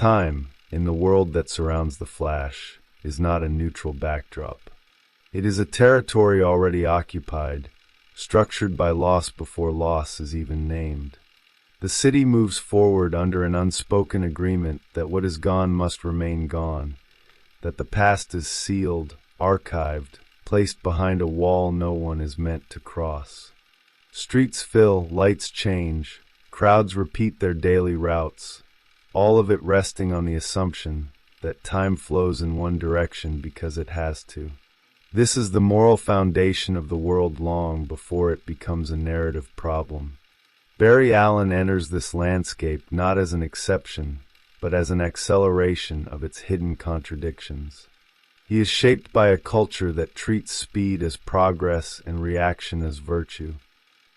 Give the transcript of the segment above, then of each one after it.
Time, in the world that surrounds the Flash, is not a neutral backdrop. It is a territory already occupied, structured by loss before loss is even named. The city moves forward under an unspoken agreement that what is gone must remain gone, that the past is sealed, archived, placed behind a wall no one is meant to cross. Streets fill, lights change, crowds repeat their daily routes, all of it resting on the assumption that time flows in one direction because it has to. This is the moral foundation of the world long before it becomes a narrative problem. Barry Allen enters this landscape not as an exception, but as an acceleration of its hidden contradictions. He is shaped by a culture that treats speed as progress and reaction as virtue.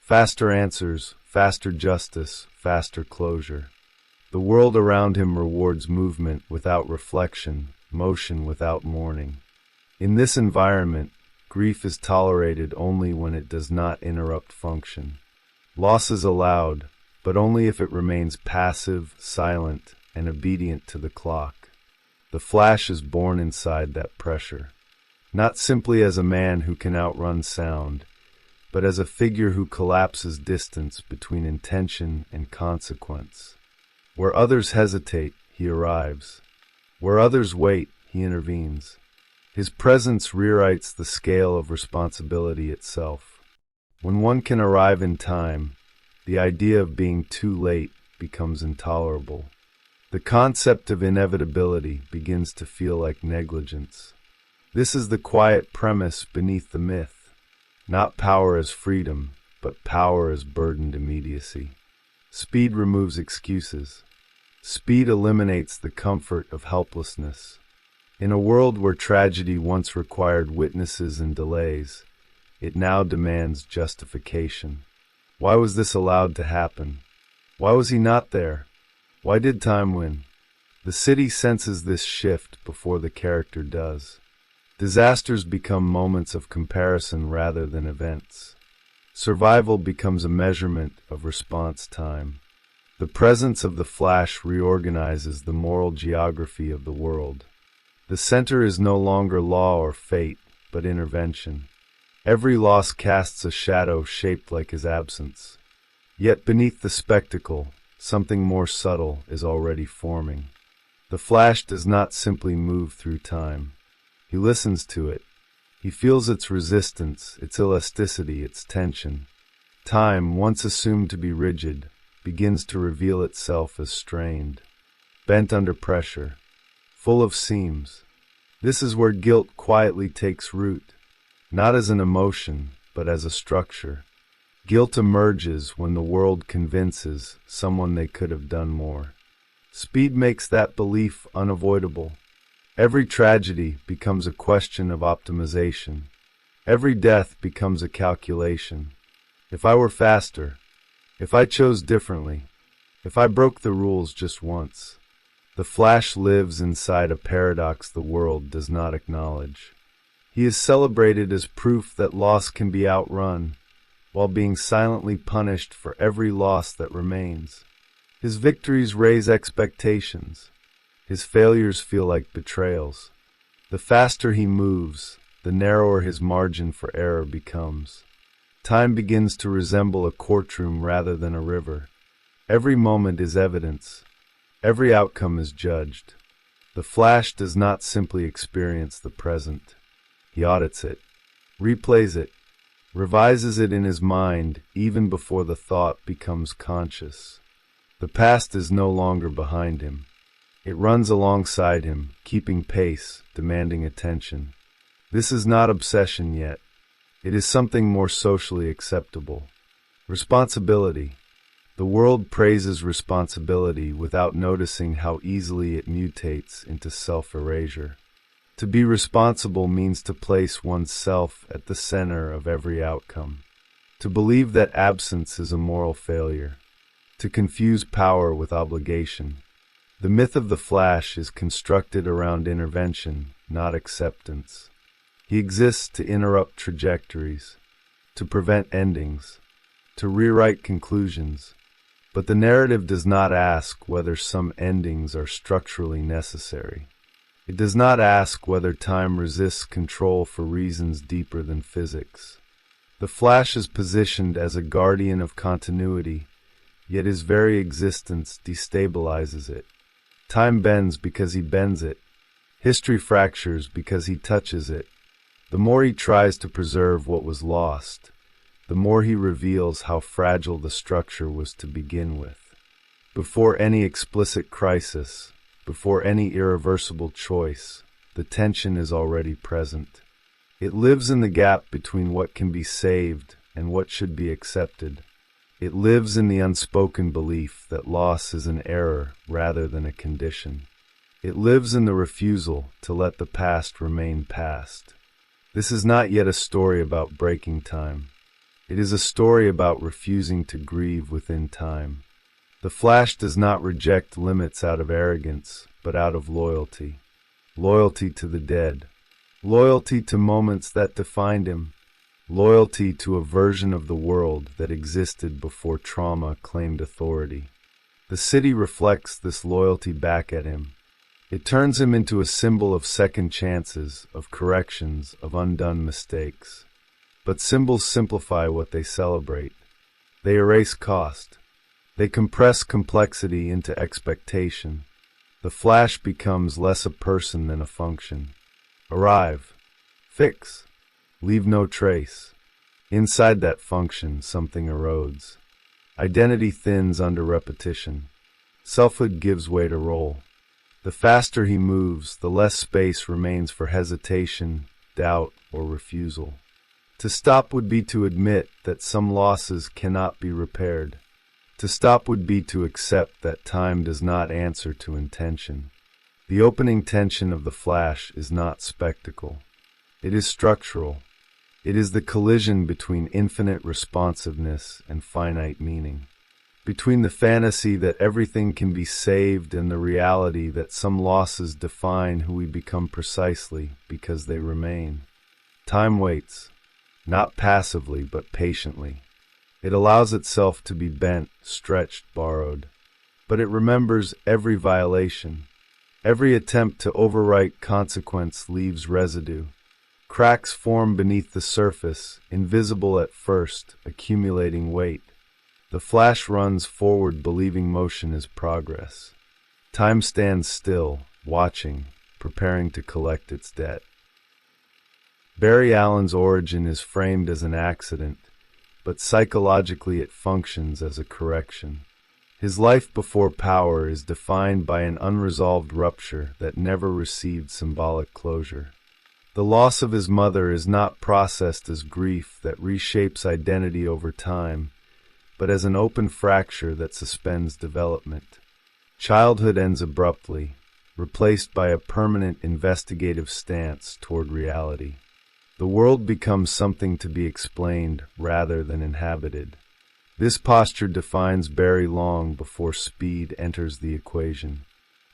Faster answers, faster justice, faster closure. The world around him rewards movement without reflection, motion without mourning. In this environment, grief is tolerated only when it does not interrupt function. Loss is allowed, but only if it remains passive, silent, and obedient to the clock. The Flash is born inside that pressure, not simply as a man who can outrun sound, but as a figure who collapses distance between intention and consequence. Where others hesitate, he arrives. Where others wait, he intervenes. His presence rewrites the scale of responsibility itself. When one can arrive in time, the idea of being too late becomes intolerable. The concept of inevitability begins to feel like negligence. This is the quiet premise beneath the myth. Not power as freedom, but power as burdened immediacy. Speed removes excuses. Speed eliminates the comfort of helplessness. In a world where tragedy once required witnesses and delays, it now demands justification. Why was this allowed to happen? Why was he not there? Why did time win? The city senses this shift before the character does. Disasters become moments of comparison rather than events. Survival becomes a measurement of response time. The presence of the Flash reorganizes the moral geography of the world. The center is no longer law or fate, but intervention. Every loss casts a shadow shaped like his absence. Yet beneath the spectacle, something more subtle is already forming. The Flash does not simply move through time. He listens to it. He feels its resistance, its elasticity, its tension. Time, once assumed to be rigid, begins to reveal itself as strained, bent under pressure, full of seams. This is where guilt quietly takes root, not as an emotion, but as a structure. Guilt emerges when the world convinces someone they could have done more. Speed makes that belief unavoidable. Every tragedy becomes a question of optimization. Every death becomes a calculation. If I were faster, if I chose differently, if I broke the rules just once. The Flash lives inside a paradox the world does not acknowledge. He is celebrated as proof that loss can be outrun, while being silently punished for every loss that remains. His victories raise expectations. His failures feel like betrayals. The faster he moves, the narrower his margin for error becomes. Time begins to resemble a courtroom rather than a river. Every moment is evidence. Every outcome is judged. The Flash does not simply experience the present. He audits it, replays it, revises it in his mind even before the thought becomes conscious. The past is no longer behind him. It runs alongside him, keeping pace, demanding attention. This is not obsession yet. It is something more socially acceptable. Responsibility. The world praises responsibility without noticing how easily it mutates into self-erasure. To be responsible means to place oneself at the center of every outcome. To believe that absence is a moral failure. To confuse power with obligation. The myth of the Flash is constructed around intervention, not acceptance. He exists to interrupt trajectories, to prevent endings, to rewrite conclusions. But the narrative does not ask whether some endings are structurally necessary. It does not ask whether time resists control for reasons deeper than physics. The Flash is positioned as a guardian of continuity, yet his very existence destabilizes it. Time bends because he bends it. History fractures because he touches it. The more he tries to preserve what was lost, the more he reveals how fragile the structure was to begin with. Before any explicit crisis, before any irreversible choice, the tension is already present. It lives in the gap between what can be saved and what should be accepted. It lives in the unspoken belief that loss is an error rather than a condition. It lives in the refusal to let the past remain past. This is not yet a story about breaking time. It is a story about refusing to grieve within time. The Flash does not reject limits out of arrogance, but out of loyalty. Loyalty to the dead. Loyalty to moments that defined him. Loyalty to a version of the world that existed before trauma claimed authority. The city reflects this loyalty back at him. It turns him into a symbol of second chances, of corrections, of undone mistakes. But symbols simplify what they celebrate. They erase cost. They compress complexity into expectation. The Flash becomes less a person than a function. Arrive. Fix. Leave no trace. Inside that function, something erodes. Identity thins under repetition. Selfhood gives way to role. The faster he moves, the less space remains for hesitation, doubt, or refusal. To stop would be to admit that some losses cannot be repaired. To stop would be to accept that time does not answer to intention. The opening tension of the Flash is not spectacle. It is structural. It is the collision between infinite responsiveness and finite meaning. Between the fantasy that everything can be saved and the reality that some losses define who we become precisely because they remain. Time waits, not passively but patiently. It allows itself to be bent, stretched, borrowed. But it remembers every violation. Every attempt to overwrite consequence leaves residue. Cracks form beneath the surface, invisible at first, accumulating weight. The Flash runs forward believing motion is progress. Time stands still, watching, preparing to collect its debt. Barry Allen's origin is framed as an accident, but psychologically it functions as a correction. His life before power is defined by an unresolved rupture that never received symbolic closure. The loss of his mother is not processed as grief that reshapes identity over time, but as an open fracture that suspends development. Childhood ends abruptly, replaced by a permanent investigative stance toward reality. The world becomes something to be explained rather than inhabited. This posture defines Barry long before speed enters the equation.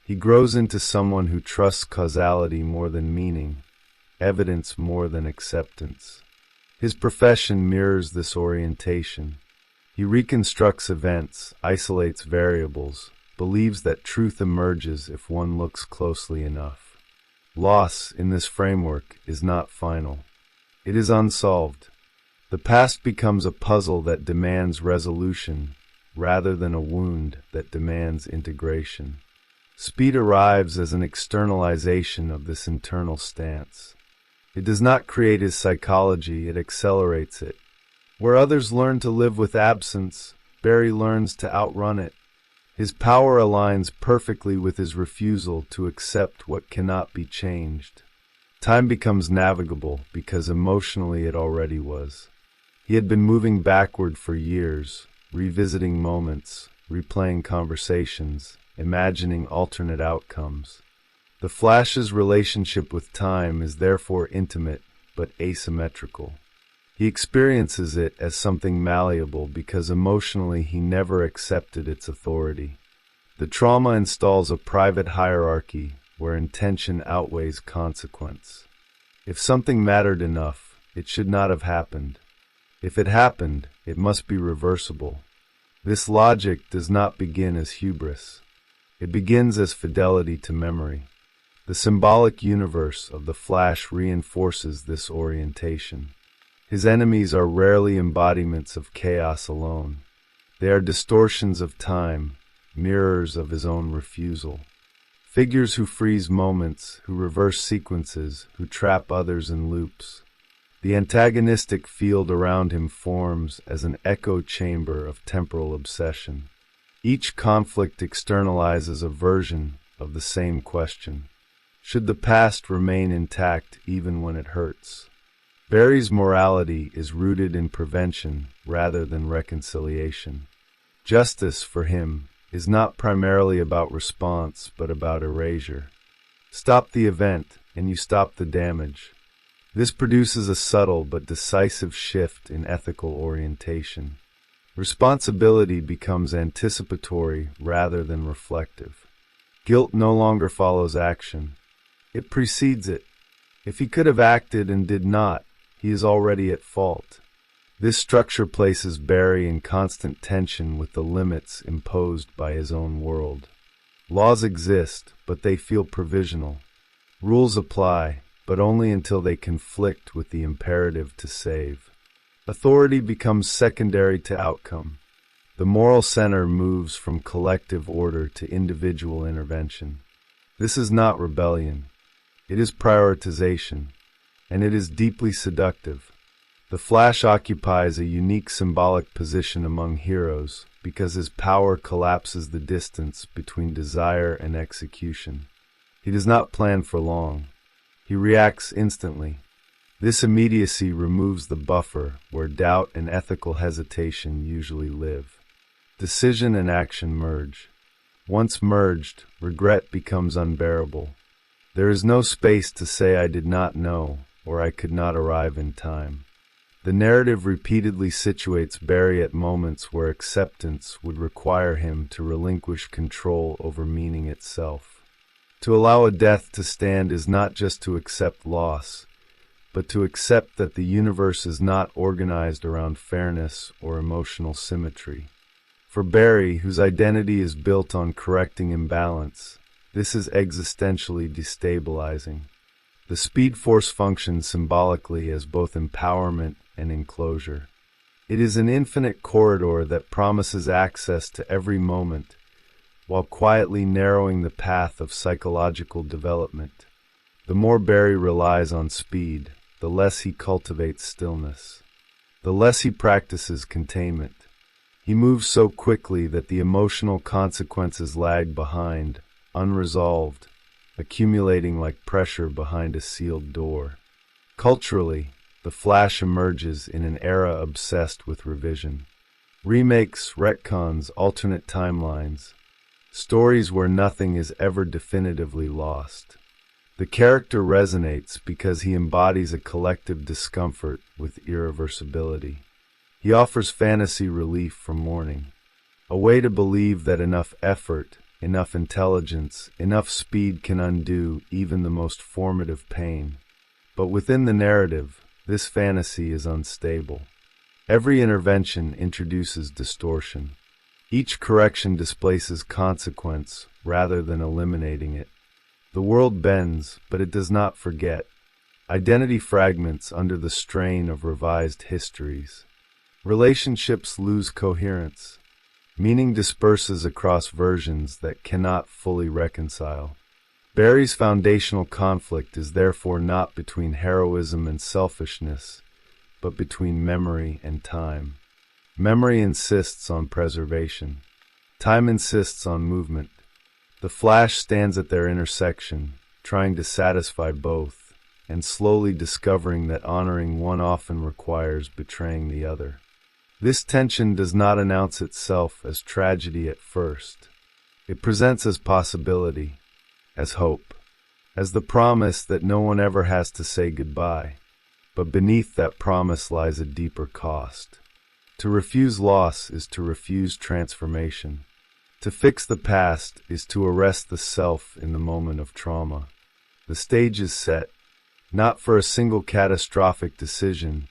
He grows into someone who trusts causality more than meaning, evidence more than acceptance. His profession mirrors this orientation. He reconstructs events, isolates variables, believes that truth emerges if one looks closely enough. Loss, in this framework, is not final. It is unsolved. The past becomes a puzzle that demands resolution, rather than a wound that demands integration. Speed arrives as an externalization of this internal stance. It does not create his psychology, it accelerates it. Where others learn to live with absence, Barry learns to outrun it. His power aligns perfectly with his refusal to accept what cannot be changed. Time becomes navigable because emotionally it already was. He had been moving backward for years, revisiting moments, replaying conversations, imagining alternate outcomes. The Flash's relationship with time is therefore intimate but asymmetrical. He experiences it as something malleable because emotionally he never accepted its authority. The trauma installs a private hierarchy where intention outweighs consequence. If something mattered enough, it should not have happened. If it happened, it must be reversible. This logic does not begin as hubris. It begins as fidelity to memory. The symbolic universe of the Flash reinforces this orientation. His enemies are rarely embodiments of chaos alone. They are distortions of time, mirrors of his own refusal. Figures who freeze moments, who reverse sequences, who trap others in loops. The antagonistic field around him forms as an echo chamber of temporal obsession. Each conflict externalizes a version of the same question. Should the past remain intact even when it hurts? Barry's morality is rooted in prevention rather than reconciliation. Justice, for him, is not primarily about response but about erasure. Stop the event, and you stop the damage. This produces a subtle but decisive shift in ethical orientation. Responsibility becomes anticipatory rather than reflective. Guilt no longer follows action. It precedes it. If he could have acted and did not, he is already at fault. This structure places Barry in constant tension with the limits imposed by his own world. Laws exist, but they feel provisional. Rules apply, but only until they conflict with the imperative to save. Authority becomes secondary to outcome. The moral center moves from collective order to individual intervention. This is not rebellion. It is prioritization, and it is deeply seductive. The Flash occupies a unique symbolic position among heroes because his power collapses the distance between desire and execution. He does not plan for long. He reacts instantly. This immediacy removes the buffer where doubt and ethical hesitation usually live. Decision and action merge. Once merged, regret becomes unbearable. There is no space to say I did not know or I could not arrive in time. The narrative repeatedly situates Barry at moments where acceptance would require him to relinquish control over meaning itself. To allow a death to stand is not just to accept loss, but to accept that the universe is not organized around fairness or emotional symmetry. For Barry, whose identity is built on correcting imbalance, this is existentially destabilizing. The Speed Force functions symbolically as both empowerment and enclosure. It is an infinite corridor that promises access to every moment, while quietly narrowing the path of psychological development. The more Barry relies on speed, the less he cultivates stillness. The less he practices containment. He moves so quickly that the emotional consequences lag behind, unresolved, accumulating like pressure behind a sealed door. Culturally, the Flash emerges in an era obsessed with revision. Remakes, retcons, alternate timelines. Stories where nothing is ever definitively lost. The character resonates because he embodies a collective discomfort with irreversibility. He offers fantasy relief from mourning, a way to believe that enough effort, enough intelligence, enough speed can undo even the most formative pain. But within the narrative, this fantasy is unstable. Every intervention introduces distortion. Each correction displaces consequence rather than eliminating it. The world bends, but it does not forget. Identity fragments under the strain of revised histories. Relationships lose coherence. Meaning disperses across versions that cannot fully reconcile. Barry's foundational conflict is therefore not between heroism and selfishness, but between memory and time. Memory insists on preservation. Time insists on movement. The Flash stands at their intersection, trying to satisfy both, and slowly discovering that honoring one often requires betraying the other. This tension does not announce itself as tragedy at first. It presents as possibility, as hope, as the promise that no one ever has to say goodbye. But beneath that promise lies a deeper cost. To refuse loss is to refuse transformation. To fix the past is to arrest the self in the moment of trauma. The stage is set, not for a single catastrophic decision,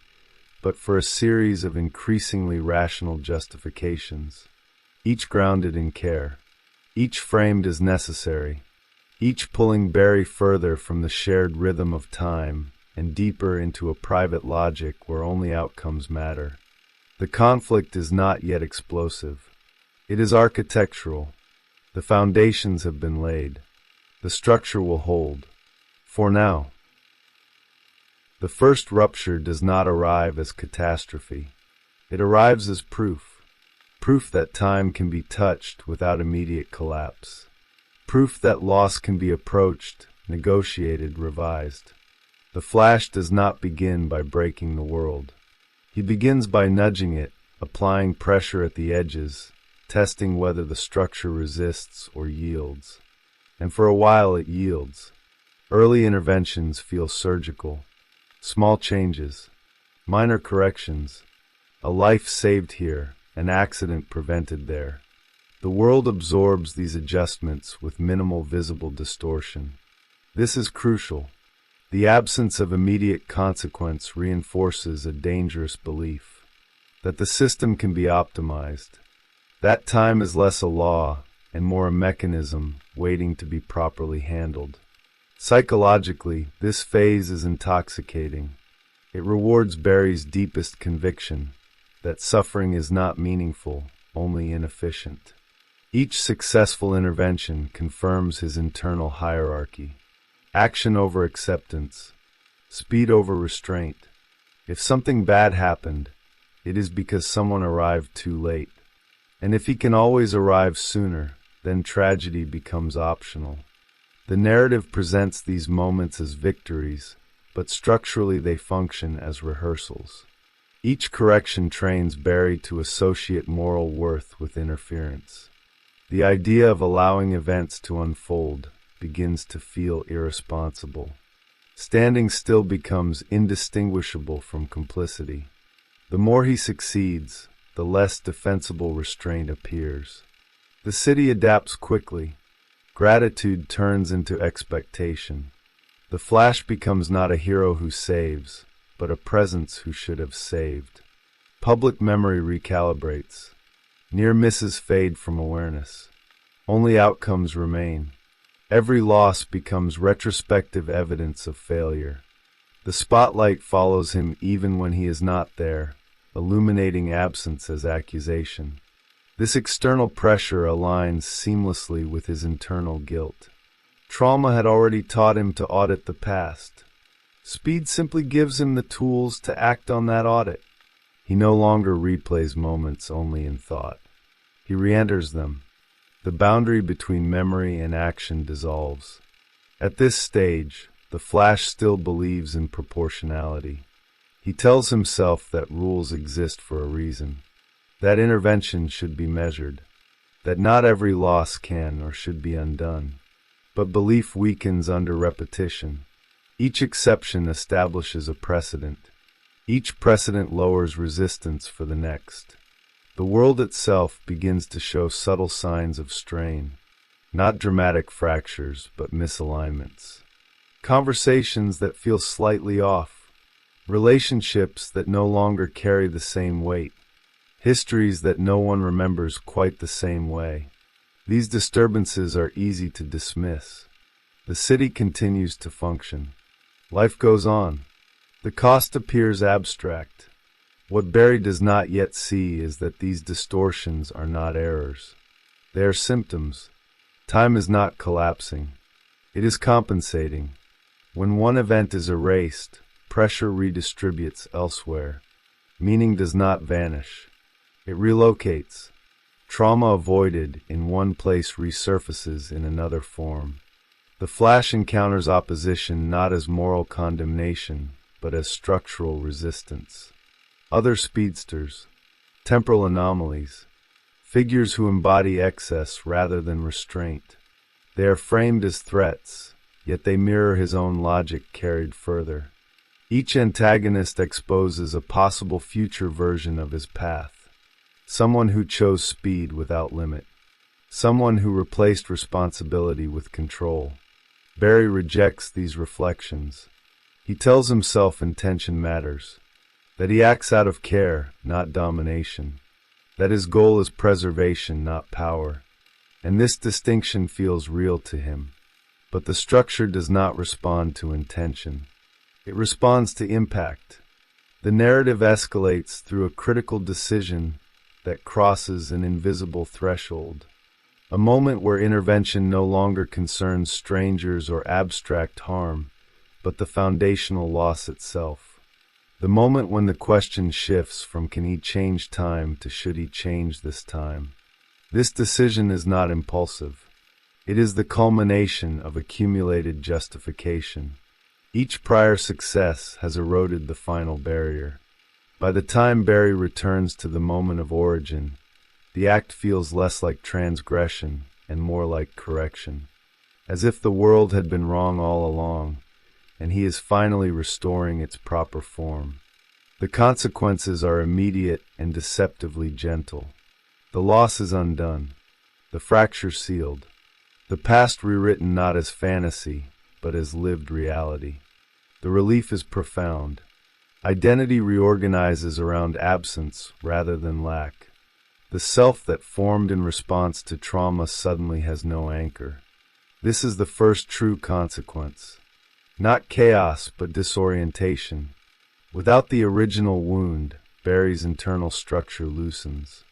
but for a series of increasingly rational justifications. each grounded in care, each framed as necessary, each pulling Barry further from the shared rhythm of time and deeper into a private logic where only outcomes matter. The conflict is not yet explosive. It is architectural. The foundations have been laid. The structure will hold. For now. The first rupture does not arrive as catastrophe. It arrives as proof. Proof that time can be touched without immediate collapse. Proof that loss can be approached, negotiated, revised. The Flash does not begin by breaking the world. He begins by nudging it, applying pressure at the edges, testing whether the structure resists or yields. And for a while it yields. Early interventions feel surgical. Small changes, minor corrections, a life saved here, an accident prevented there. The world absorbs these adjustments with minimal visible distortion. This is crucial. The absence of immediate consequence reinforces a dangerous belief that the system can be optimized. That time is less a law and more a mechanism waiting to be properly handled. Psychologically, this phase is intoxicating. It rewards Barry's deepest conviction that suffering is not meaningful, only inefficient. Each successful intervention confirms his internal hierarchy. Action over acceptance, speed over restraint. If something bad happened, it is because someone arrived too late. And if he can always arrive sooner, then tragedy becomes optional. The narrative presents these moments as victories, but structurally they function as rehearsals. Each correction trains Barry to associate moral worth with interference. The idea of allowing events to unfold begins to feel irresponsible. Standing still becomes indistinguishable from complicity. The more he succeeds, the less defensible restraint appears. The city adapts quickly. Gratitude turns into expectation. The Flash becomes not a hero who saves, but a presence who should have saved. Public memory recalibrates. Near misses fade from awareness. Only outcomes remain. Every loss becomes retrospective evidence of failure. The spotlight follows him even when he is not there, illuminating absence as accusation. This external pressure aligns seamlessly with his internal guilt. Trauma had already taught him to audit the past. Speed simply gives him the tools to act on that audit. He no longer replays moments only in thought. He re-enters them. The boundary between memory and action dissolves. At this stage, the Flash still believes in proportionality. He tells himself that rules exist for a reason, that intervention should be measured, that not every loss can or should be undone. But belief weakens under repetition. Each exception establishes a precedent. Each precedent lowers resistance for the next. The world itself begins to show subtle signs of strain, not dramatic fractures, but misalignments. Conversations that feel slightly off, relationships that no longer carry the same weight, histories that no one remembers quite the same way. These disturbances are easy to dismiss. The city continues to function. Life goes on. The cost appears abstract. What Barry does not yet see is that these distortions are not errors. They are symptoms. Time is not collapsing. It is compensating. When one event is erased, pressure redistributes elsewhere. Meaning does not vanish. It relocates. Trauma avoided in one place resurfaces in another form. The Flash encounters opposition not as moral condemnation, but as structural resistance. Other speedsters, temporal anomalies, figures who embody excess rather than restraint. They are framed as threats, yet they mirror his own logic carried further. Each antagonist exposes a possible future version of his path. Someone who chose speed without limit. Someone who replaced responsibility with control. Barry rejects these reflections. He tells himself intention matters, that he acts out of care, not domination. that his goal is preservation, not power. And this distinction feels real to him. But the structure does not respond to intention. It responds to impact. The narrative escalates through a critical decision that crosses an invisible threshold. A moment where intervention no longer concerns strangers or abstract harm, but the foundational loss itself. The moment when the question shifts from can he change time to should he change this time. This decision is not impulsive. It is the culmination of accumulated justification. Each prior success has eroded the final barrier. By the time Barry returns to the moment of origin, the act feels less like transgression and more like correction, as if the world had been wrong all along, and he is finally restoring its proper form. The consequences are immediate and deceptively gentle. The loss is undone, the fracture sealed, the past rewritten not as fantasy, but as lived reality. The relief is profound. Identity reorganizes around absence rather than lack. The self that formed in response to trauma suddenly has no anchor. This is the first true consequence. Not chaos, but disorientation. Without the original wound, Barry's internal structure loosens.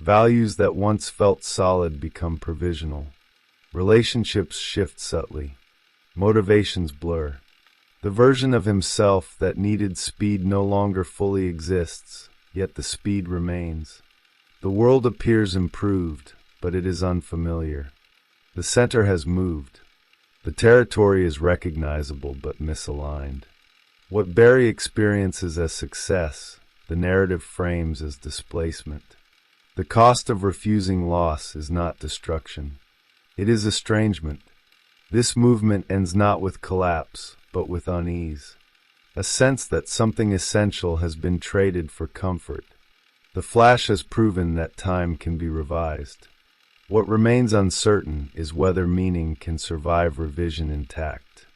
Values that once felt solid become provisional. Relationships shift subtly. Motivations blur. The version of himself that needed speed no longer fully exists, yet the speed remains. The world appears improved, but it is unfamiliar. The center has moved. The territory is recognizable but misaligned. What Barry experiences as success, the narrative frames as displacement. The cost of refusing loss is not destruction. It is estrangement. This movement ends not with collapse, but with unease. A sense that something essential has been traded for comfort. The Flash has proven that time can be revised. What remains uncertain is whether meaning can survive revision intact.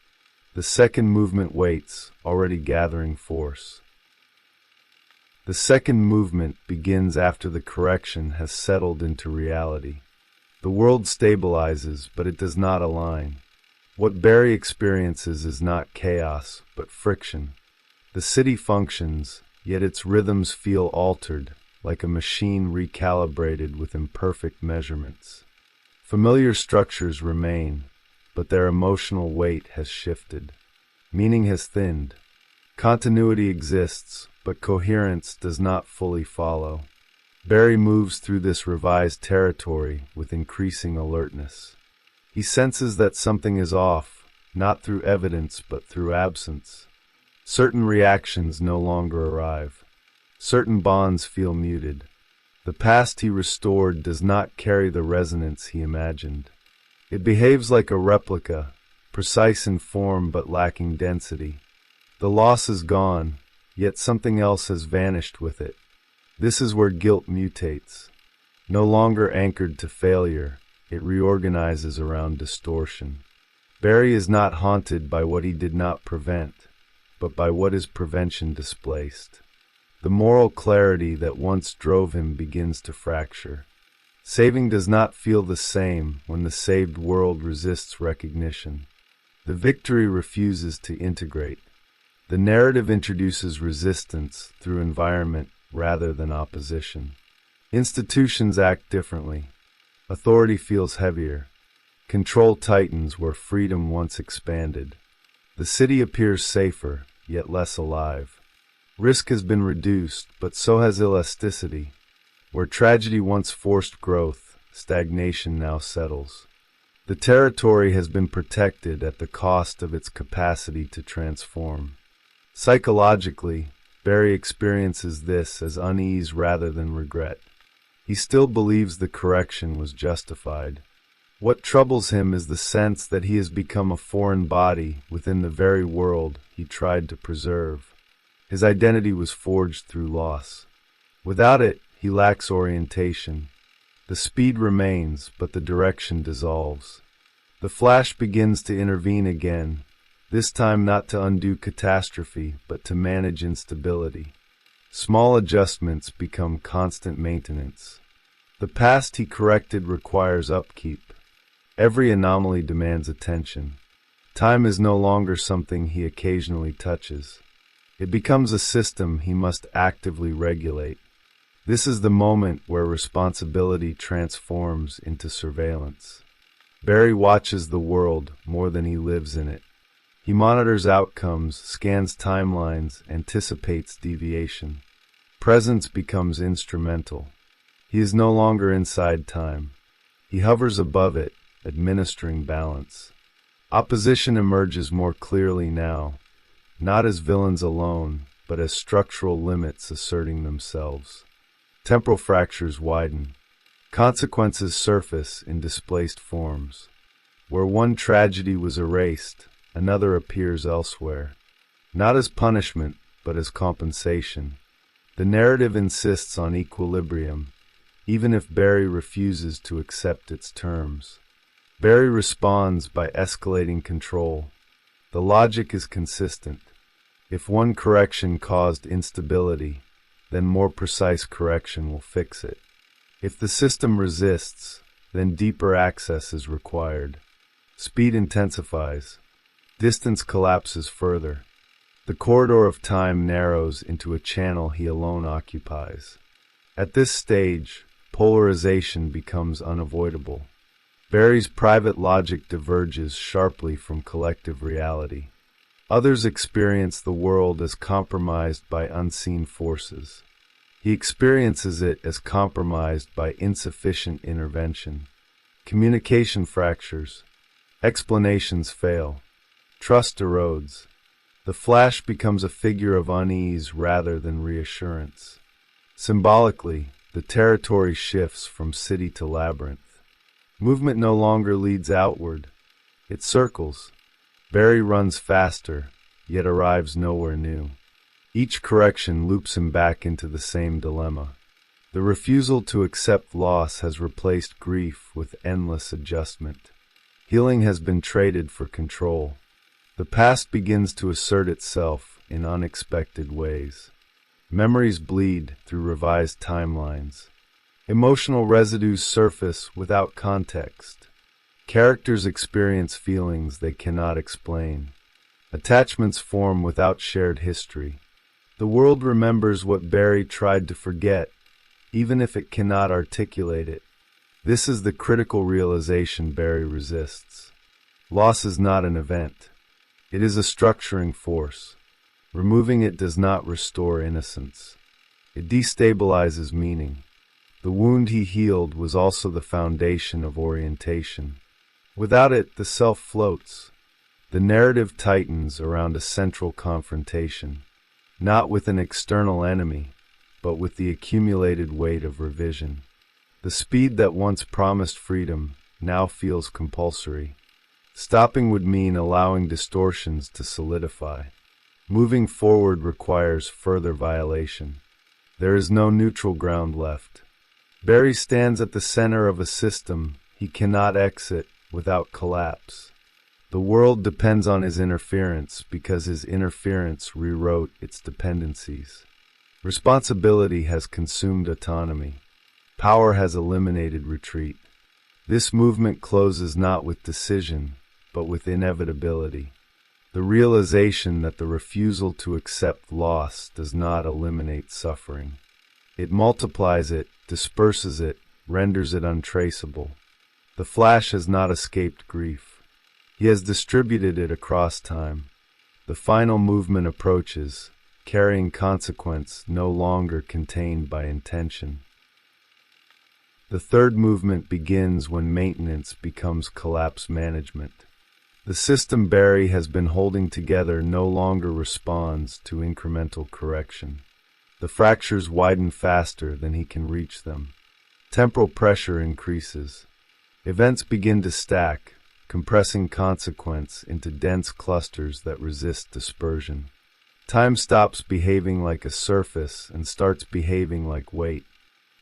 The second movement waits, already gathering force. The second movement begins after the correction has settled into reality. The world stabilizes, but it does not align. What Barry experiences is not chaos, but friction. The city functions, yet its rhythms feel altered, like a machine recalibrated with imperfect measurements. Familiar structures remain, but their emotional weight has shifted. Meaning has thinned. Continuity exists, but coherence does not fully follow. Barry moves through this revised territory with increasing alertness. He senses that something is off, not through evidence but through absence. Certain reactions no longer arrive. Certain bonds feel muted. The past he restored does not carry the resonance he imagined. It behaves like a replica, precise in form but lacking density. The loss is gone, yet something else has vanished with it. This is where guilt mutates. No longer anchored to failure, it reorganizes around distortion. Barry is not haunted by what he did not prevent, but by what his prevention displaced. The moral clarity that once drove him begins to fracture. Saving does not feel the same when the saved world resists recognition. The victory refuses to integrate. The narrative introduces resistance through environment rather than opposition. Institutions act differently. Authority feels heavier. Control tightens where freedom once expanded. The city appears safer, yet less alive. Risk has been reduced, but so has elasticity. Where tragedy once forced growth, stagnation now settles. The territory has been protected at the cost of its capacity to transform. Psychologically, Barry experiences this as unease rather than regret. He still believes the correction was justified. What troubles him is the sense that he has become a foreign body within the very world he tried to preserve. His identity was forged through loss. Without it, he lacks orientation. The speed remains, but the direction dissolves. The Flash begins to intervene again, this time not to undo catastrophe, but to manage instability. Small adjustments become constant maintenance. The past he corrected requires upkeep. Every anomaly demands attention. Time is no longer something he occasionally touches. It becomes a system he must actively regulate. This is the moment where responsibility transforms into surveillance. Barry watches the world more than he lives in it. He monitors outcomes, scans timelines, anticipates deviation. Presence becomes instrumental. He is no longer inside time. He hovers above it, administering balance. Opposition emerges more clearly now, not as villains alone, but as structural limits asserting themselves. Temporal fractures widen. Consequences surface in displaced forms. Where one tragedy was erased, another appears elsewhere. Not as punishment, but as compensation. The narrative insists on equilibrium, even if Barry refuses to accept its terms. Barry responds by escalating control. The logic is consistent. If one correction caused instability, then more precise correction will fix it. If the system resists, then deeper access is required. Speed intensifies. Distance collapses further. The corridor of time narrows into a channel he alone occupies. At this stage, polarization becomes unavoidable. Barry's private logic diverges sharply from collective reality. Others experience the world as compromised by unseen forces. He experiences it as compromised by insufficient intervention. Communication fractures. Explanations fail. Trust erodes. The Flash becomes a figure of unease rather than reassurance. Symbolically, the territory shifts from city to labyrinth. Movement no longer leads outward. It circles. Barry runs faster, yet arrives nowhere new. Each correction loops him back into the same dilemma. The refusal to accept loss has replaced grief with endless adjustment. Healing has been traded for control. The past begins to assert itself in unexpected ways. Memories bleed through revised timelines. Emotional residues surface without context. Characters experience feelings they cannot explain. Attachments form without shared history. The world remembers what Barry tried to forget, even if it cannot articulate it. This is the critical realization Barry resists. Loss is not an event. It is a structuring force. Removing it does not restore innocence. It destabilizes meaning. The wound he healed was also the foundation of orientation. Without it, the self floats. The narrative tightens around a central confrontation, not with an external enemy, but with the accumulated weight of revision. The speed that once promised freedom now feels compulsory. Stopping would mean allowing distortions to solidify. Moving forward requires further violation. There is no neutral ground left. Barry stands at the center of a system he cannot exit without collapse. The world depends on his interference because his interference rewrote its dependencies. Responsibility has consumed autonomy. Power has eliminated retreat. This movement closes not with decision, but with inevitability. The realization that the refusal to accept loss does not eliminate suffering. It multiplies it, disperses it, renders it untraceable. The Flash has not escaped grief. He has distributed it across time. The final movement approaches, carrying consequence no longer contained by intention. The third movement begins when maintenance becomes collapse management. The system Barry has been holding together no longer responds to incremental correction. The fractures widen faster than he can reach them. Temporal pressure increases. Events begin to stack, compressing consequence into dense clusters that resist dispersion. Time stops behaving like a surface and starts behaving like weight.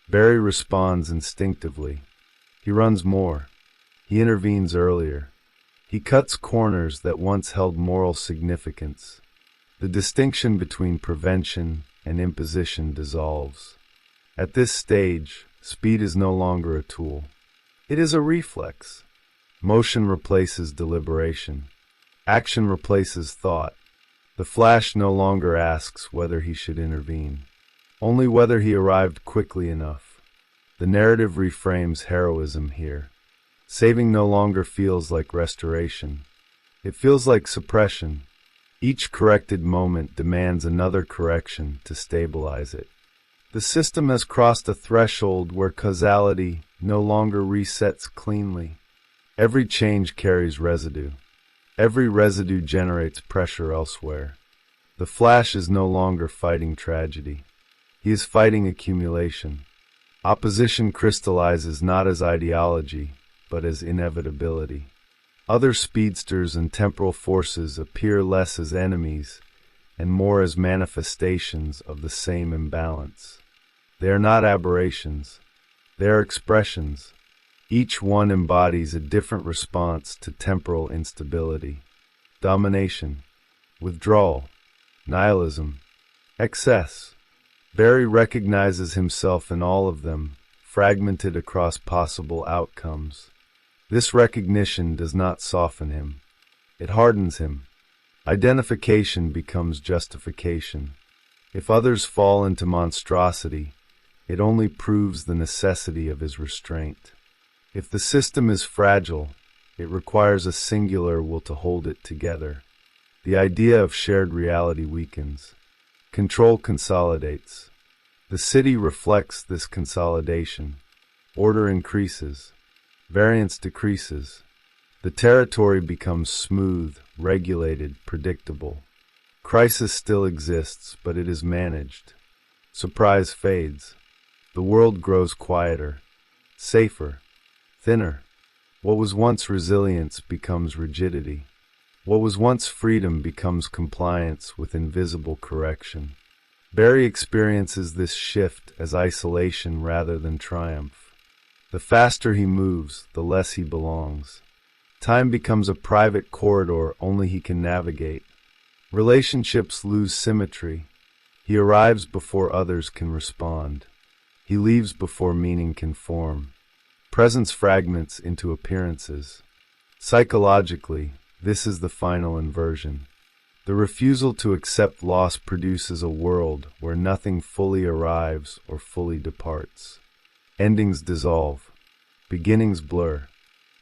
Barry responds instinctively. He runs more. He intervenes earlier. He cuts corners that once held moral significance. The distinction between prevention and imposition dissolves. At this stage, speed is no longer a tool. It is a reflex. Motion replaces deliberation. Action replaces thought. The Flash no longer asks whether he should intervene, only whether he arrived quickly enough. The narrative reframes heroism here. Saving no longer feels like restoration. It feels like suppression. Each corrected moment demands another correction to stabilize it. The system has crossed a threshold where causality no longer resets cleanly. Every change carries residue. Every residue generates pressure elsewhere. The Flash is no longer fighting tragedy. He is fighting accumulation. Opposition crystallizes not as ideology, but as inevitability. Other speedsters and temporal forces appear less as enemies and more as manifestations of the same imbalance. They are not aberrations. They are expressions. Each one embodies a different response to temporal instability. Domination, withdrawal, nihilism, excess. Barry recognizes himself in all of them, fragmented across possible outcomes. This recognition does not soften him. It hardens him. Identification becomes justification. If others fall into monstrosity, it only proves the necessity of his restraint. If the system is fragile, it requires a singular will to hold it together. The idea of shared reality weakens. Control consolidates. The city reflects this consolidation. Order increases. Variance decreases. The territory becomes smooth, regulated, predictable. Crisis still exists, but it is managed. Surprise fades. The world grows quieter, safer, thinner. What was once resilience becomes rigidity. What was once freedom becomes compliance with invisible correction. Barry experiences this shift as isolation rather than triumph. The faster he moves, the less he belongs. Time becomes a private corridor only he can navigate. Relationships lose symmetry. He arrives before others can respond. He leaves before meaning can form. Presence fragments into appearances. Psychologically, this is the final inversion. The refusal to accept loss produces a world where nothing fully arrives or fully departs. Endings dissolve. Beginnings blur.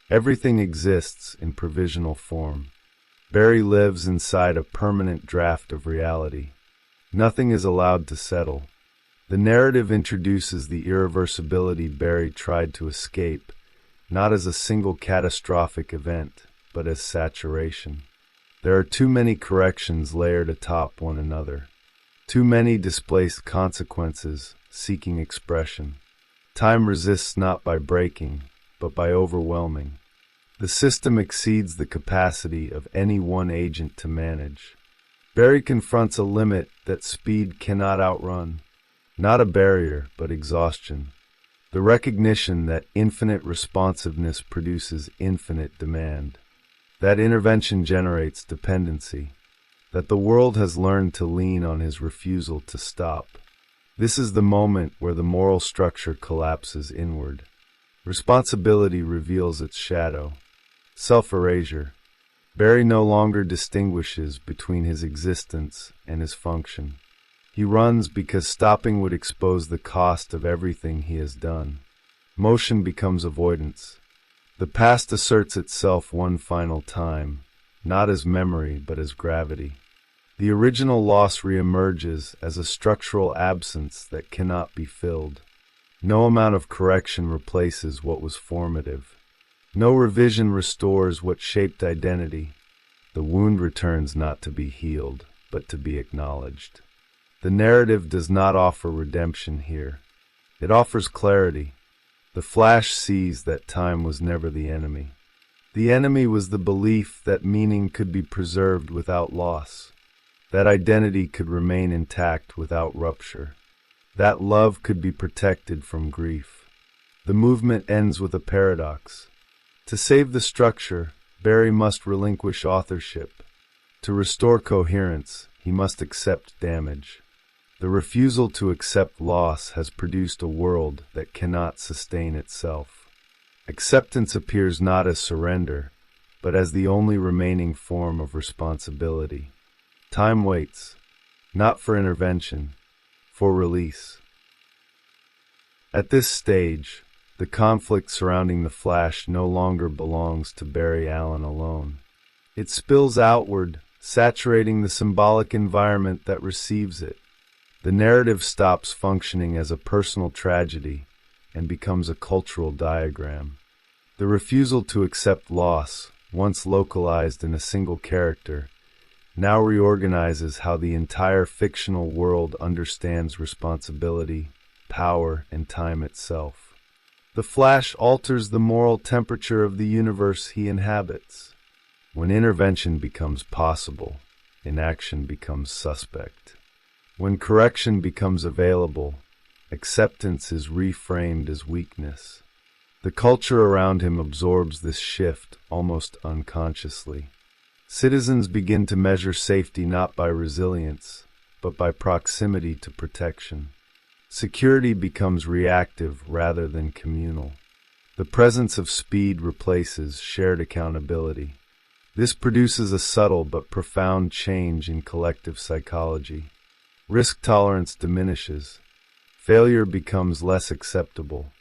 Everything exists in provisional form. Barry lives inside a permanent draft of reality. Nothing is allowed to settle. The narrative introduces the irreversibility Barry tried to escape, not as a single catastrophic event, but as saturation. There are too many corrections layered atop one another. Too many displaced consequences seeking expression. Time resists not by breaking, but by overwhelming. The system exceeds the capacity of any one agent to manage. Barry confronts a limit that speed cannot outrun. Not a barrier, but exhaustion. The recognition that infinite responsiveness produces infinite demand. That intervention generates dependency. That the world has learned to lean on his refusal to stop. This is the moment where the moral structure collapses inward. Responsibility reveals its shadow. Self-erasure. Barry no longer distinguishes between his existence and his function. He runs because stopping would expose the cost of everything he has done. Motion becomes avoidance. The past asserts itself one final time, not as memory but as gravity. The original loss reemerges as a structural absence that cannot be filled. No amount of correction replaces what was formative. No revision restores what shaped identity. The wound returns not to be healed, but to be acknowledged. The narrative does not offer redemption here. It offers clarity. The Flash sees that time was never the enemy. The enemy was the belief that meaning could be preserved without loss, that identity could remain intact without rupture, that love could be protected from grief. The movement ends with a paradox. To save the structure, Barry must relinquish authorship. To restore coherence, he must accept damage. The The refusal to accept loss has produced a world that cannot sustain itself. Acceptance appears not as surrender, but as the only remaining form of responsibility. Time waits, not for intervention, for release. At this stage, the conflict surrounding the Flash no longer belongs to Barry Allen alone. It spills outward, saturating the symbolic environment that receives it. The narrative stops functioning as a personal tragedy and becomes a cultural diagram. The refusal to accept loss, once localized in a single character, now reorganizes how the entire fictional world understands responsibility, power, and time itself. The Flash alters the moral temperature of the universe he inhabits. When intervention becomes possible, inaction becomes suspect. When correction becomes available, acceptance is reframed as weakness. The culture around him absorbs this shift almost unconsciously. Citizens begin to measure safety not by resilience, but by proximity to protection. Security becomes reactive rather than communal. The presence of speed replaces shared accountability. This produces a subtle but profound change in collective psychology. Risk tolerance diminishes. Failure becomes less acceptable.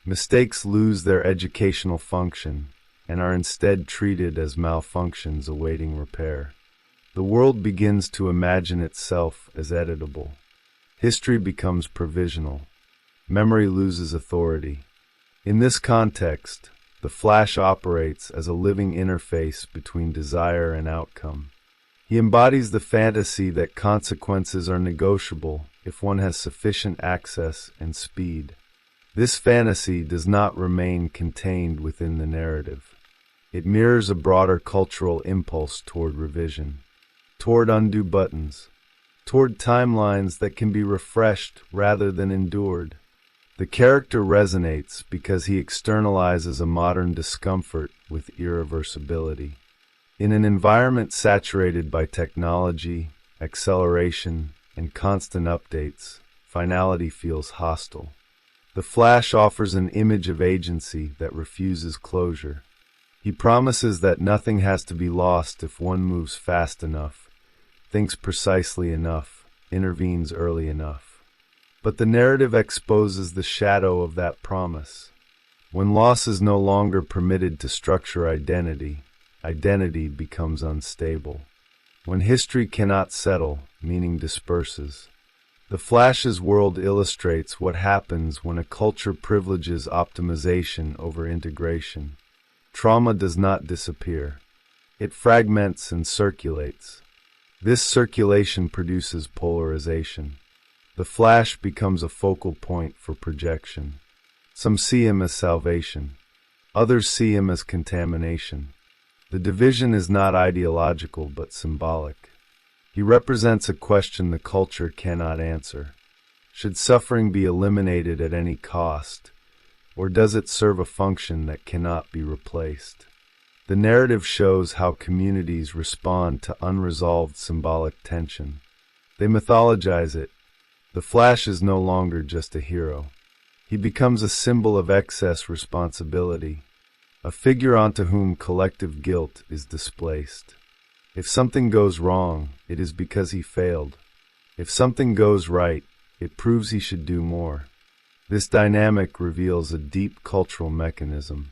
Mistakes lose their educational function and are instead treated as malfunctions awaiting repair. The world begins to imagine itself as editable. History becomes provisional. Memory loses authority. In this context, the Flash operates as a living interface between desire and outcome. He embodies the fantasy that consequences are negotiable if one has sufficient access and speed. This fantasy does not remain contained within the narrative. It mirrors a broader cultural impulse toward revision, toward undo buttons, toward timelines that can be refreshed rather than endured. The character resonates because he externalizes a modern discomfort with irreversibility. In an environment saturated by technology, acceleration, and constant updates, finality feels hostile. The Flash offers an image of agency that refuses closure. He promises that nothing has to be lost if one moves fast enough, thinks precisely enough, intervenes early enough. But the narrative exposes the shadow of that promise. When loss is no longer permitted to structure identity, identity becomes unstable. When history cannot settle, meaning disperses. The Flash's world illustrates what happens when a culture privileges optimization over integration. Trauma does not disappear. It fragments and circulates. This circulation produces polarization. The Flash becomes a focal point for projection. Some see him as salvation. Others see him as contamination. The division is not ideological but symbolic. He represents a question the culture cannot answer. Should suffering be eliminated at any cost, or does it serve a function that cannot be replaced? The narrative shows how communities respond to unresolved symbolic tension. They mythologize it. The Flash is no longer just a hero. He becomes a symbol of excess responsibility, a figure onto whom collective guilt is displaced. If something goes wrong, it is because he failed. If something goes right, it proves he should do more. This dynamic reveals a deep cultural mechanism.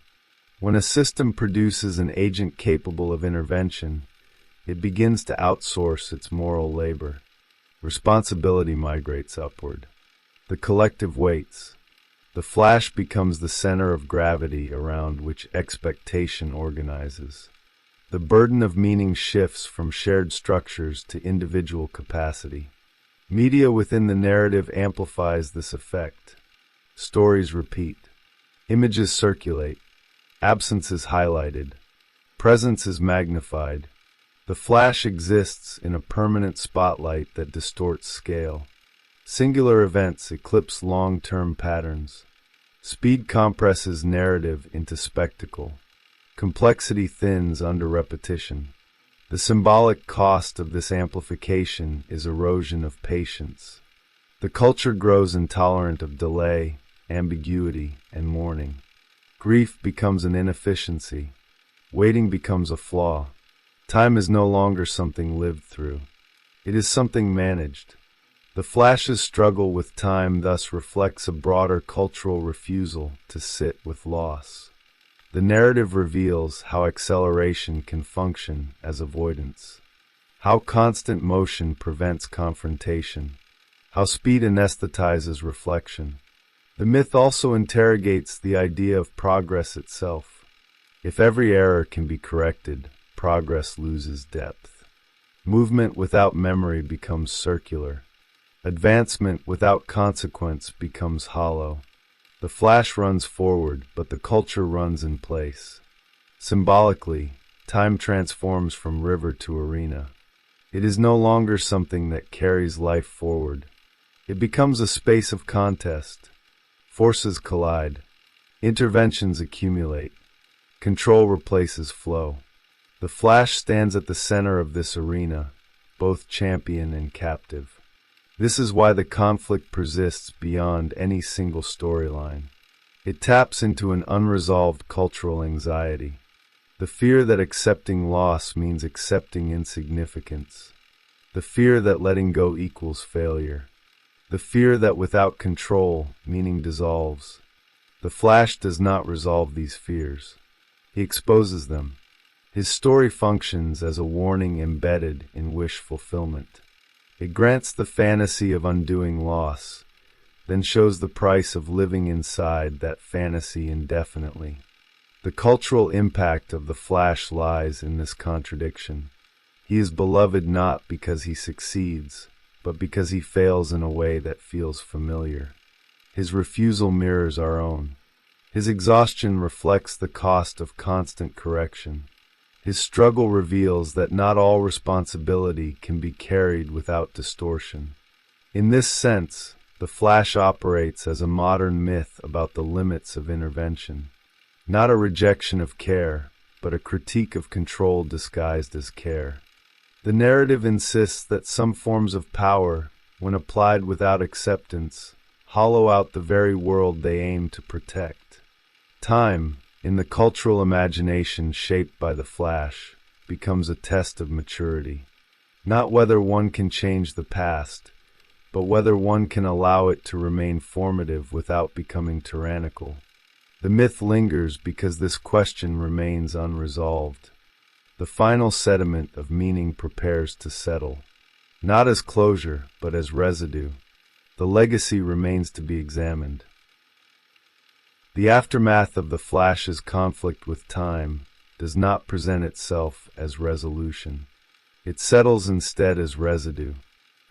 When a system produces an agent capable of intervention, it begins to outsource its moral labor. Responsibility migrates upward. The collective waits. The Flash becomes the center of gravity around which expectation organizes. The burden of meaning shifts from shared structures to individual capacity. Media within the narrative amplifies this effect. Stories repeat. Images circulate. Absence is highlighted. Presence is magnified. The Flash exists in a permanent spotlight that distorts scale. Singular events eclipse long-term patterns. Speed compresses narrative into spectacle. Complexity thins under repetition. The symbolic cost of this amplification is erosion of patience. The culture grows intolerant of delay, ambiguity, and mourning. Grief becomes an inefficiency. Waiting becomes a flaw. Time is no longer something lived through. It is something managed. The Flash's struggle with time thus reflects a broader cultural refusal to sit with loss. The narrative reveals how acceleration can function as avoidance, how constant motion prevents confrontation, how speed anesthetizes reflection. The myth also interrogates the idea of progress itself. If every error can be corrected, progress loses depth. Movement without memory becomes circular. Advancement without consequence becomes hollow. The Flash runs forward, but the culture runs in place. Symbolically, time transforms from river to arena. It is no longer something that carries life forward. It becomes a space of contest. Forces collide. Interventions accumulate. Control replaces flow. The Flash stands at the center of this arena, both champion and captive. This is why the conflict persists beyond any single storyline. It taps into an unresolved cultural anxiety, the fear that accepting loss means accepting insignificance, the fear that letting go equals failure, the fear that without control, meaning dissolves. The Flash does not resolve these fears. He exposes them. His story functions as a warning embedded in wish fulfillment. It grants the fantasy of undoing loss, then shows the price of living inside that fantasy indefinitely. The cultural impact of the Flash lies in this contradiction. He is beloved not because he succeeds, but because he fails in a way that feels familiar. His refusal mirrors our own. His exhaustion reflects the cost of constant correction. His struggle reveals that not all responsibility can be carried without distortion. In this sense, the Flash operates as a modern myth about the limits of intervention. Not a rejection of care, but a critique of control disguised as care. The narrative insists that some forms of power, when applied without acceptance, hollow out the very world they aim to protect. Time, in the cultural imagination shaped by the Flash, becomes a test of maturity. Not whether one can change the past, but whether one can allow it to remain formative without becoming tyrannical. The myth lingers because this question remains unresolved. The final sediment of meaning prepares to settle, not as closure, but as residue. The legacy remains to be examined. The aftermath of the Flash's conflict with time does not present itself as resolution. It settles instead as residue.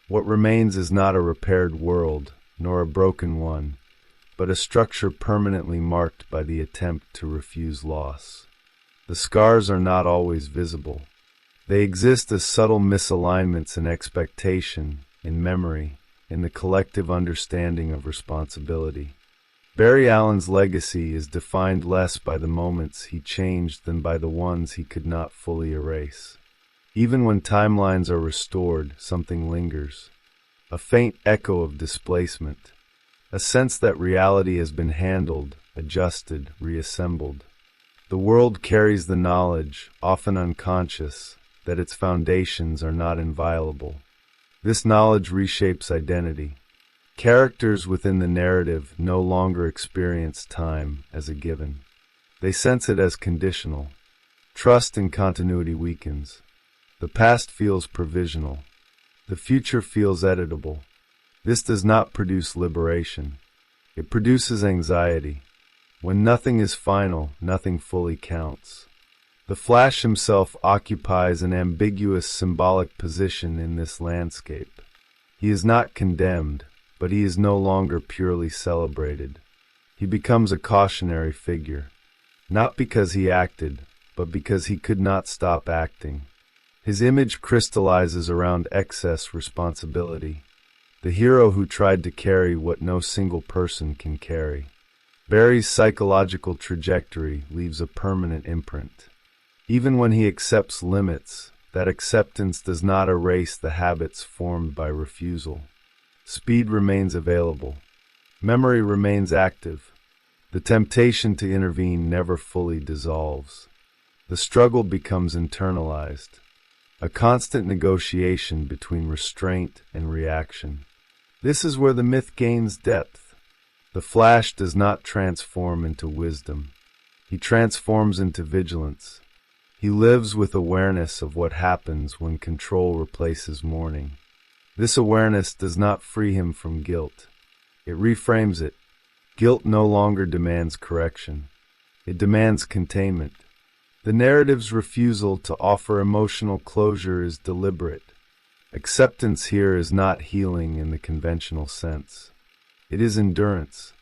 What remains is not a repaired world, nor a broken one, but a structure permanently marked by the attempt to refuse loss. The scars are not always visible. They exist as subtle misalignments in expectation, in memory, in the collective understanding of responsibility. Barry Allen's legacy is defined less by the moments he changed than by the ones he could not fully erase. Even when timelines are restored, something lingers. A faint echo of displacement. A sense that reality has been handled, adjusted, reassembled. The world carries the knowledge, often unconscious, that its foundations are not inviolable. This knowledge reshapes identity. Characters within the narrative no longer experience time as a given. They sense it as conditional. Trust in continuity weakens. The past feels provisional. The future feels editable. This does not produce liberation. It produces anxiety. When nothing is final, nothing fully counts. The Flash himself occupies an ambiguous symbolic position in this landscape. He is not condemned, but he is no longer purely celebrated. He becomes a cautionary figure, not because he acted, but because he could not stop acting. His image crystallizes around excess responsibility, the hero who tried to carry what no single person can carry. Barry's psychological trajectory leaves a permanent imprint. Even when he accepts limits, that acceptance does not erase the habits formed by refusal. Speed remains available. Memory remains active. The temptation to intervene never fully dissolves. The struggle becomes internalized, a constant negotiation between restraint and reaction. This is where the myth gains depth. The Flash does not transform into wisdom. He transforms into vigilance. He lives with awareness of what happens when control replaces mourning. This awareness does not free him from guilt. It reframes it. Guilt no longer demands correction. It demands containment. The narrative's refusal to offer emotional closure is deliberate. Acceptance here is not healing in the conventional sense. It is endurance,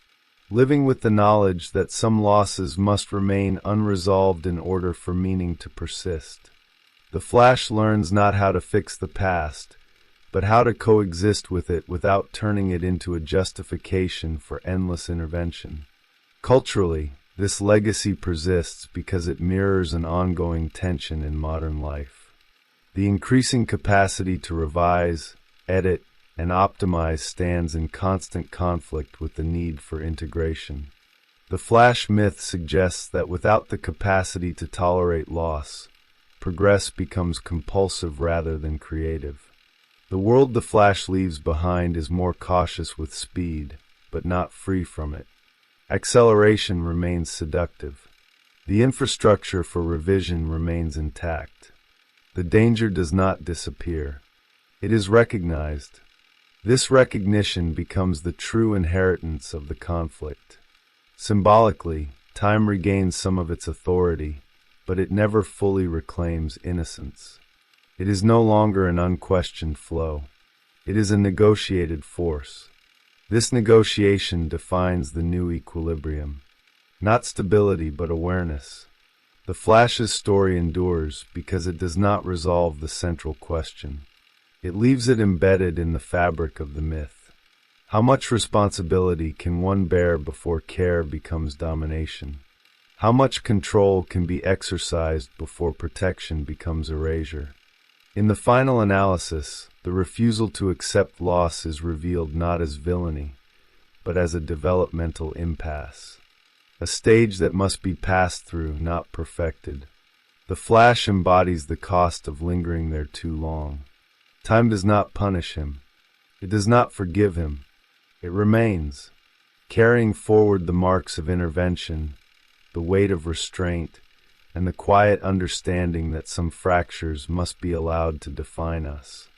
living with the knowledge that some losses must remain unresolved in order for meaning to persist. The Flash learns not how to fix the past, but how to coexist with it without turning it into a justification for endless intervention. Culturally, this legacy persists because it mirrors an ongoing tension in modern life. The increasing capacity to revise, edit, and optimize stands in constant conflict with the need for integration. The Flash myth suggests that without the capacity to tolerate loss, progress becomes compulsive rather than creative. The world the Flash leaves behind is more cautious with speed, but not free from it. Acceleration remains seductive. The infrastructure for revision remains intact. The danger does not disappear. It is recognized. This recognition becomes the true inheritance of the conflict. Symbolically, time regains some of its authority, but it never fully reclaims innocence. It is no longer an unquestioned flow. It is a negotiated force. This negotiation defines the new equilibrium. Not stability, but awareness. The Flash's story endures because it does not resolve the central question. It leaves it embedded in the fabric of the myth. How much responsibility can one bear before care becomes domination? How much control can be exercised before protection becomes erasure? In the final analysis, the refusal to accept loss is revealed not as villainy, but as a developmental impasse. A stage that must be passed through, not perfected. The Flash embodies the cost of lingering there too long. Time does not punish him. It does not forgive him. It remains, carrying forward the marks of intervention, the weight of restraint, and the quiet understanding that some fractures must be allowed to define us.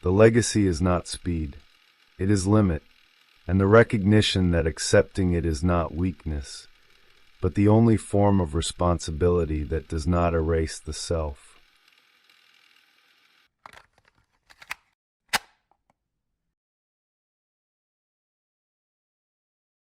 The legacy is not speed. It is limit, and the recognition that accepting it is not weakness, but the only form of responsibility that does not erase the self.